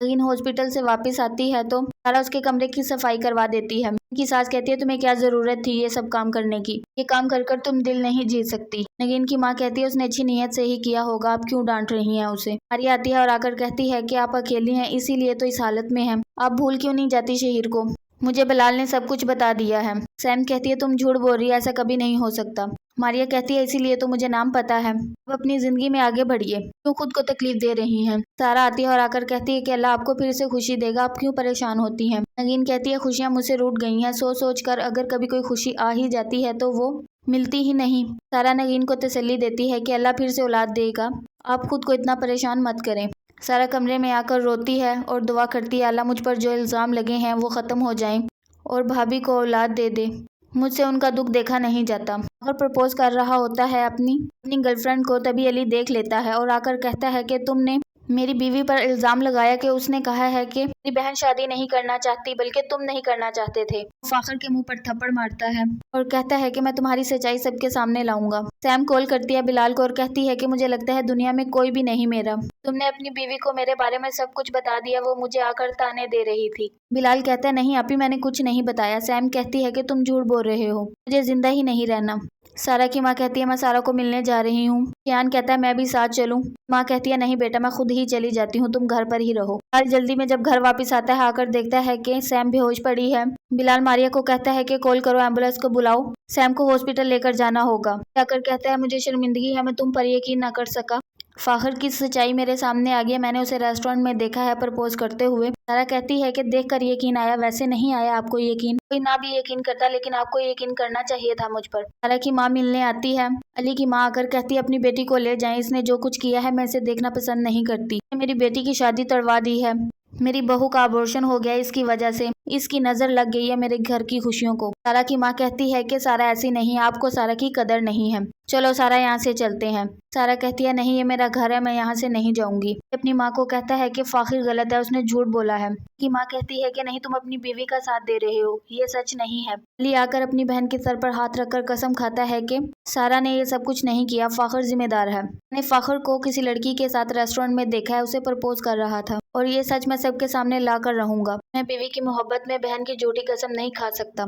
नगीन hospital से वापस आती है तो सारा उसके कमरे की सफाई करवा देती है। की सास कहती है तुम्हें क्या जरूरत थी ये सब काम करने की, ये काम कर कर तुम दिल नहीं जीत सकती। नगीन की माँ कहती है उसने अच्छी नीयत से ही किया होगा, आप क्यों डांट रही हैं उसे। आर्या आती है और आकर कहती है कि आप अकेली हैं इसीलिए तो इस हालत में हैं, आप भूल क्यों नहीं जाती शहीर को, मुझे बिलाल ने सब कुछ बता दिया है। सैम कहती है तुम झूठ बोल रही है, ऐसा कभी नहीं हो सकता। मारिया कहती है इसीलिए तो मुझे नाम पता है, अब अपनी जिंदगी में आगे बढ़िए, क्यों खुद को तकलीफ दे रही हैं। सारा आती है और आकर कहती है कि अल्लाह आपको फिर से खुशी देगा, आप क्यों परेशान होती हैं। नगीन कहती है खुशियां मुझसे रूठ गई हैं, सोच सोच कर अगर कभी कोई खुशी आ ही जाती है तो वो मिलती ही नहीं। सारा नगीन को तसल्ली देती है कि अल्लाह फिर से औलाद देगा, आप खुद को इतना परेशान मत करें। सारा कमरे में आकर रोती है और दुआ करती है अल्लाह मुझ पर जो इल्ज़ाम लगे हैं वो ख़त्म हो जाएं और भाभी को औलाद दे दे, मुझसे उनका दुख देखा नहीं जाता। अगर प्रपोज कर रहा होता है अपनी गर्लफ्रेंड को, तभी अली देख लेता है और आकर कहता है कि तुमने मेरी बीवी पर इल्ज़ाम लगाया कि उसने कहा है कि मेरी बहन शादी नहीं करना चाहती बल्कि तुम नहीं करना चाहते थे। फाखर के मुंह पर थप्पड़ मारता है और कहता है कि मैं तुम्हारी सच्चाई सबके सामने लाऊंगा। सैम कॉल करती है बिलाल को और कहती है कि मुझे लगता है दुनिया में कोई भी नहीं मेरा, तुमने अपनी बीवी को मेरे बारे में सब कुछ बता दिया, वो मुझे आकर ताने दे रही थी। बिलाल कहता है नहीं आपी मैंने कुछ नहीं बताया। सैम कहती है कि तुम झूठ बोल रहे हो, मुझे जिंदा ही नहीं रहना। सारा की माँ कहती है मैं सारा को मिलने जा रही हूँ। कियान कहता है मैं भी साथ चलूं। माँ कहती है नहीं बेटा मैं खुद ही चली जाती हूँ, तुम घर पर ही रहो। बिलाल जल्दी में जब घर वापस आता है आकर देखता है कि सैम बेहोश पड़ी है। बिलाल मारिया को कहता है कि कॉल करो, एम्बुलेंस को बुलाओ, सैम को हॉस्पिटल लेकर जाना होगा। जाकर कहता है मुझे शर्मिंदगी है, मैं तुम पर यकीन न कर सका। फाखर की सच्चाई मेरे सामने आ गई, मैंने उसे रेस्टोरेंट में देखा है प्रपोज करते हुए। सारा कहती है कि देखकर यकीन आया, वैसे नहीं आया आपको यकीन, कोई ना भी यकीन करता लेकिन आपको यकीन करना चाहिए था मुझ पर। सारा की माँ मिलने आती है। अली की माँ आकर कहती है अपनी बेटी को ले जाएं, इसने जो कुछ किया है मैं इसे देखना पसंद नहीं करती, मेरी बेटी की शादी तड़वा दी है, मेरी बहू का अबॉर्शन हो गया इसकी वजह से, इसकी नजर लग गई है मेरे घर की खुशियों को। सारा की माँ कहती है कि सारा ऐसी नहीं, आपको सारा की कदर नहीं है, चलो सारा यहाँ से चलते हैं। सारा कहती है नहीं ये मेरा घर है, मैं यहाँ से नहीं जाऊंगी। अपनी माँ को कहता है कि फाखिर गलत है, उसने झूठ बोला है। की माँ कहती है कि नहीं तुम अपनी बीवी का साथ दे रहे हो, ये सच नहीं है। अली आकर अपनी बहन के सर पर हाथ रखकर कसम खाता है कि सारा ने ये सब कुछ नहीं किया, फाखिर जिम्मेदार है। मैंने फाखिर को किसी लड़की के साथ रेस्टोरेंट में देखा है, उसे प्रपोज कर रहा था और ये सच मैं सबके सामने ला कर रहूंगा। मैं बीवी की मोहब्बत में बहन की झूठी कसम नहीं खा सकता।